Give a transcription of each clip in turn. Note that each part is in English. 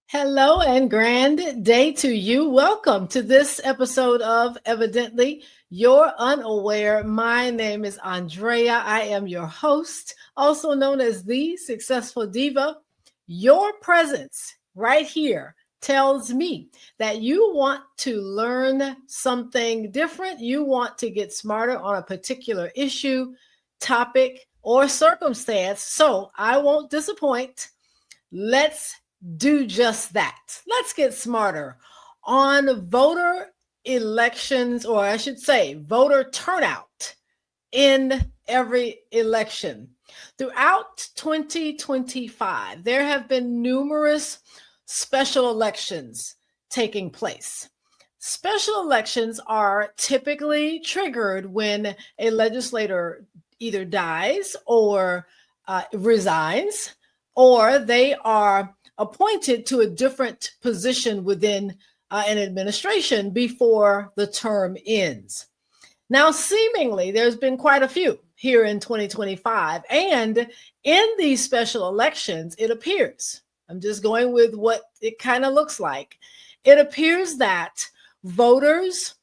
Hello and grand day to you. Welcome to this episode of Evidently You're Unaware. My name is Andrea. I am your host, also known as the Successful Diva. Your presence right here tells me that you want to learn something different. You want to get smarter on a particular issue, topic, or circumstance. So I won't disappoint. Let's do just that. Let's get smarter on voter elections, or I should say, voter turnout in every election. Throughout 2025, there have been numerous special elections taking place. Special elections are typically triggered when a legislator either dies or resigns, or they are appointed to a different position within an administration before the term ends. Now, seemingly, there's been quite a few here in 2025. And in these special elections, it appears, I'm just going with what it kind of looks like, it appears that voters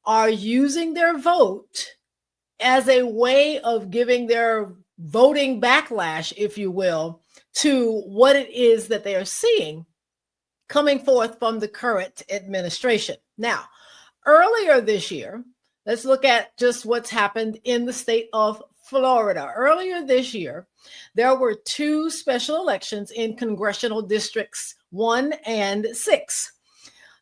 are using their vote as a way of giving their voting backlash, if you will, to what it is that they are seeing coming forth from the current administration. Now, earlier this year, let's look at just what's happened in the state of Florida. Earlier this year, there were two special elections in congressional districts 1 and 6.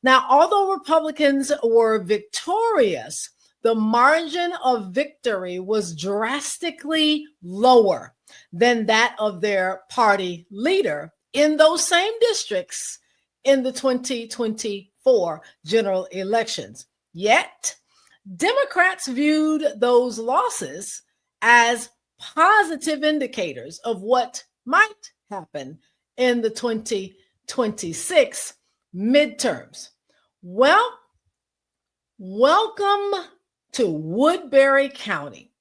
Now, although Republicans were victorious, the margin of victory was drastically lower than that of their party leader in those same districts in the 2024 general elections. Yet, Democrats viewed those losses as positive indicators of what might happen in the 2026 midterms. Well, welcome to Woodbury County.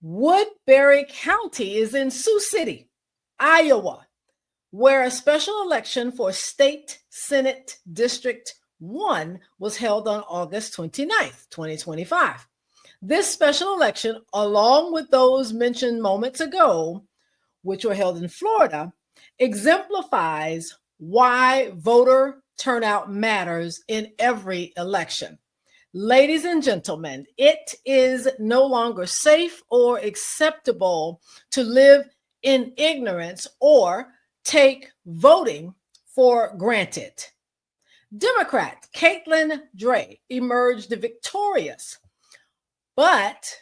Woodbury County is in Sioux City, Iowa, where a special election for State Senate District 1 was held on August 29th, 2025. This special election, along with those mentioned moments ago, which were held in Florida, exemplifies why voter turnout matters in every election. Ladies and gentlemen, it is no longer safe or acceptable to live in ignorance or take voting for granted. Democrat Caitlin Dray emerged victorious, but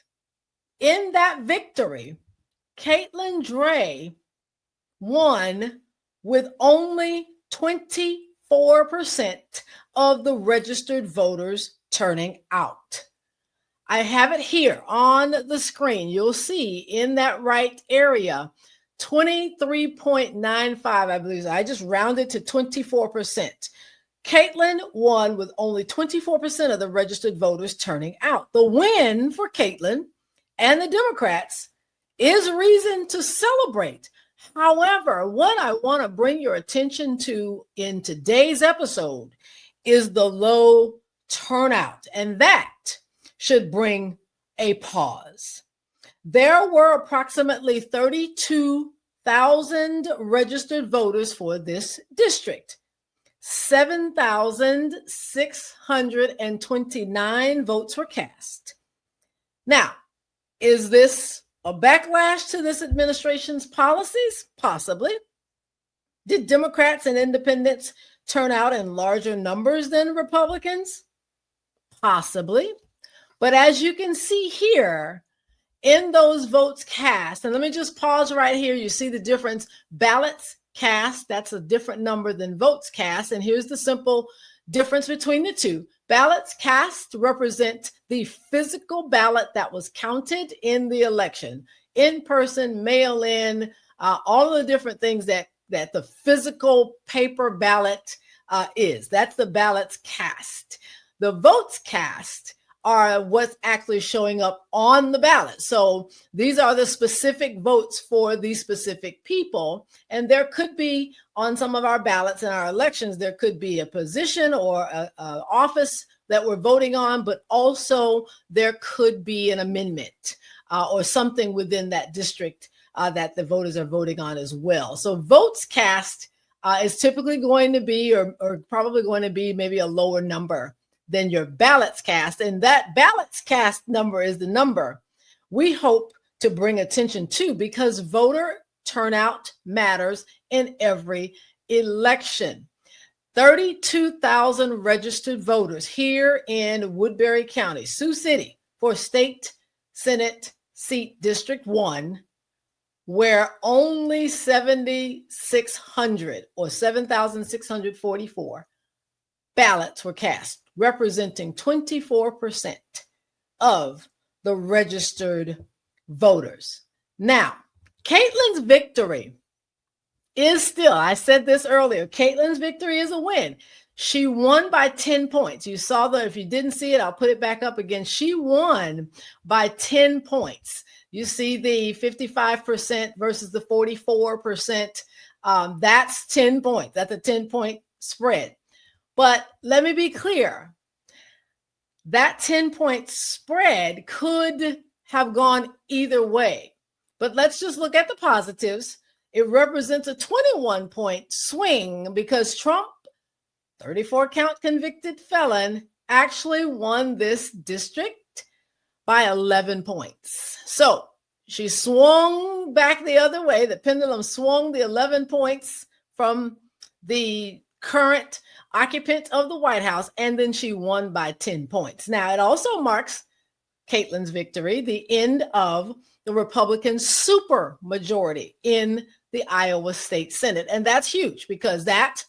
in that victory, Caitlin Dray won with only 24% of the registered voters turning out. I have it here on the screen. You'll see in that right area, 23.95, I believe. I just rounded to 24%. Caitlin won with only 24% of the registered voters turning out. The win for Caitlin and the Democrats is reason to celebrate. However, what I want to bring your attention to in today's episode is the low turnout, and that should bring a pause. There were approximately 32,000 registered voters for this district. 7,629 votes were cast. Now, is this a backlash to this administration's policies? Possibly. Did Democrats and independents turn out in larger numbers than Republicans? Possibly. But as you can see here, in those votes cast, and let me just pause right here. You see the difference. Ballots cast, that's a different number than votes cast. And here's the simple difference between the two. Ballots cast represent the physical ballot that was counted in the election, in person, mail in, all of the different things that the physical paper ballot is. That's the ballots cast. The votes cast are what's actually showing up on the ballot. So these are the specific votes for these specific people. And there could be on some of our ballots in our elections, there could be a position or a office that we're voting on, but also there could be an amendment or something within that district that the voters are voting on as well. So votes cast is typically going to be, or probably going to be, maybe a lower number than your ballots cast. And that ballots cast number is the number we hope to bring attention to, because voter turnout matters in every election. 32,000 registered voters here in Woodbury County, Sioux City, for State Senate seat District 1, where only 7,600 or 7,644 ballots were cast, representing 24% of the registered voters. Now, Caitlin's victory is still, I said this earlier, Caitlin's victory is a win. She won by 10 points. You saw that. If you didn't see it, I'll put it back up again. She won by 10 points. You see the 55% versus the 44%. That's 10 points. That's a 10-point spread. But let me be clear. That 10-point spread could have gone either way. But let's just look at the positives. It represents a 21-point swing because Trump, 34-count convicted felon, actually won this district by 11 points. So she swung back the other way. The pendulum swung the 11 points from the current occupant of the White House, and then she won by 10 points. Now, it also marks Caitlin's victory, the end of the Republican supermajority in the Iowa State Senate. And that's huge because that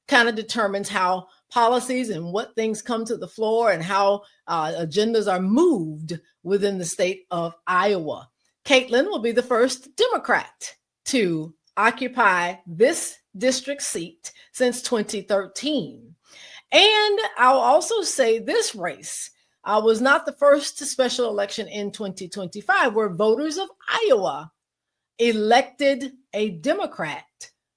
kind of determines how policies and what things come to the floor and how agendas are moved within the state of Iowa. Caitlin will be the first Democrat to occupy this district seat since 2013. And I'll also say this race was not the first special election in 2025 where voters of Iowa elected a Democrat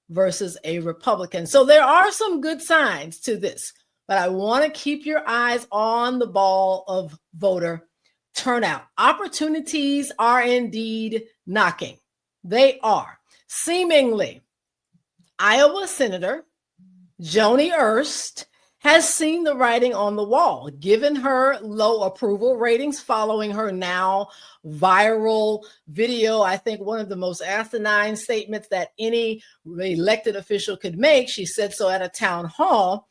versus a Republican. So there are some good signs to this, but I want to keep your eyes on the ball of voter turnout. Opportunities are indeed knocking. They are. Seemingly, Iowa Senator Joni Ernst has seen the writing on the wall, given her low approval ratings following her now viral video. I think one of the most asinine statements that any elected official could make. She said so at a town hall.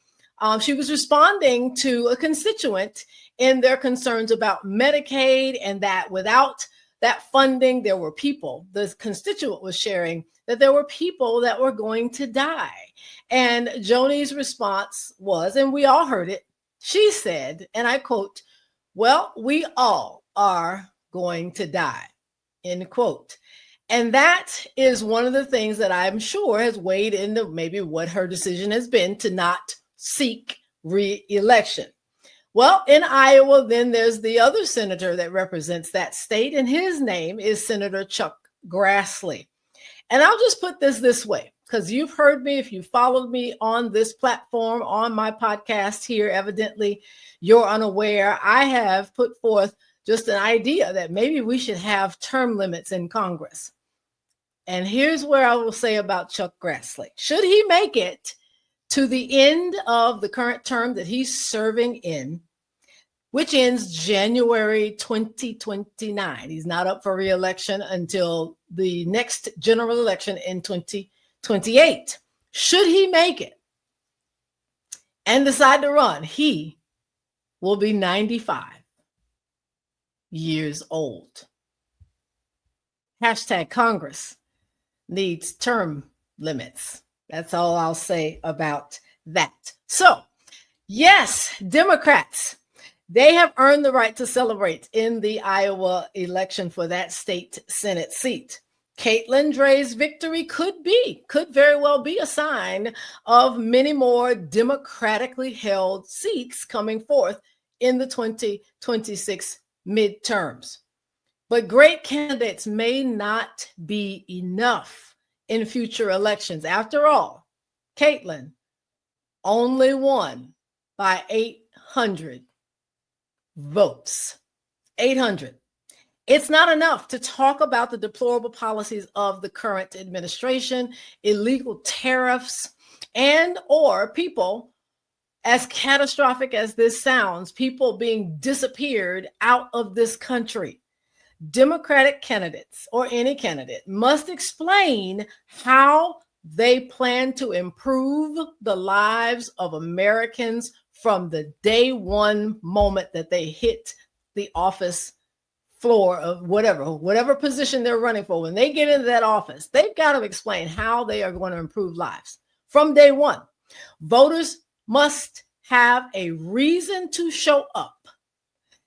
She was responding to a constituent in their concerns about Medicaid, and that without that funding, there were people, the constituent was sharing that there were people that were going to die. And Joni's response was, and we all heard it, she said, and I quote, "Well, we all are going to die," end quote. And that is one of the things that I'm sure has weighed into maybe what her decision has been to not seek re-election. Well, in Iowa, then there's the other senator that represents that state, and his name is Senator Chuck Grassley. And I'll just put this way, because you've heard me, if you followed me on this platform, on my podcast here, evidently you're unaware. I have put forth just an idea that maybe we should have term limits in Congress. And here's where I will say about Chuck Grassley. Should he make it to the end of the current term that he's serving in, which ends January 2029. He's not up for re-election until the next general election in 2028. Should he make it and decide to run, he will be 95 years old. Hashtag Congress needs term limits. That's all I'll say about that. So, yes, Democrats, they have earned the right to celebrate in the Iowa election for that state Senate seat. Caitlin Dre's victory could very well be a sign of many more democratically held seats coming forth in the 2026 midterms. But great candidates may not be enough in future elections. After all, Caitlin only won by 800 votes. 800. It's not enough to talk about the deplorable policies of the current administration, illegal tariffs, and or people, as catastrophic as this sounds, people being disappeared out of this country. Democratic candidates or any candidate must explain how they plan to improve the lives of Americans from the day one moment that they hit the office floor of whatever position they're running for. When they get into that office, they've got to explain how they are going to improve lives from day one. Voters must have a reason to show up,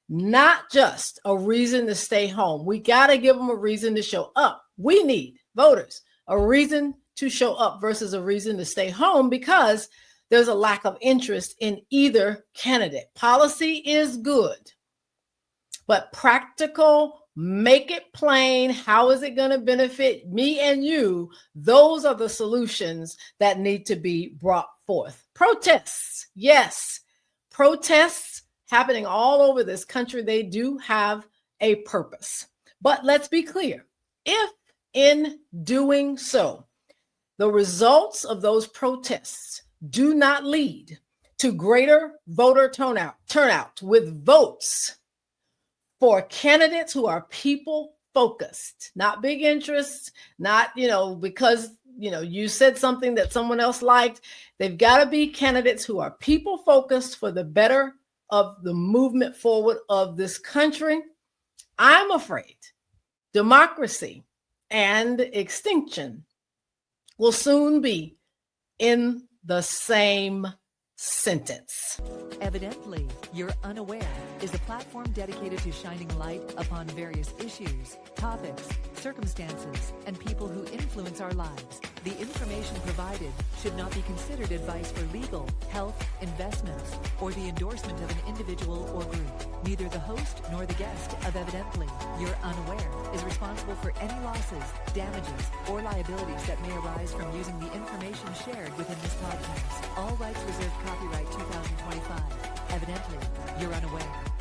not just a reason to stay home. We got to give them a reason to show up. We need voters a reason to show up versus a reason to stay home, because there's a lack of interest in either candidate. Policy is good, but practical, make it plain, how is it going to benefit me and you? Those are the solutions that need to be brought forth. Protests, yes, protests happening all over this country. They do have a purpose. But let's be clear, if in doing so, the results of those protests do not lead to greater voter turnout with votes for candidates who are people focused, not big interests, not, because, you said something that someone else liked. They've got to be candidates who are people focused for the better of the movement forward of this country. I'm afraid democracy and extinction will soon be in the same sentence. Evidently, You're Unaware is a platform dedicated to shining light upon various issues, topics, circumstances, and people who influence our lives. The information provided should not be considered advice for legal, health, investments, or the endorsement of an individual or group. Neither the host nor the guest of Evidently, You're Unaware is responsible for any losses, damages, or liabilities that may arise from using the information shared within this podcast. All rights reserved. Copyright 2025. Evidently, You're Unaware.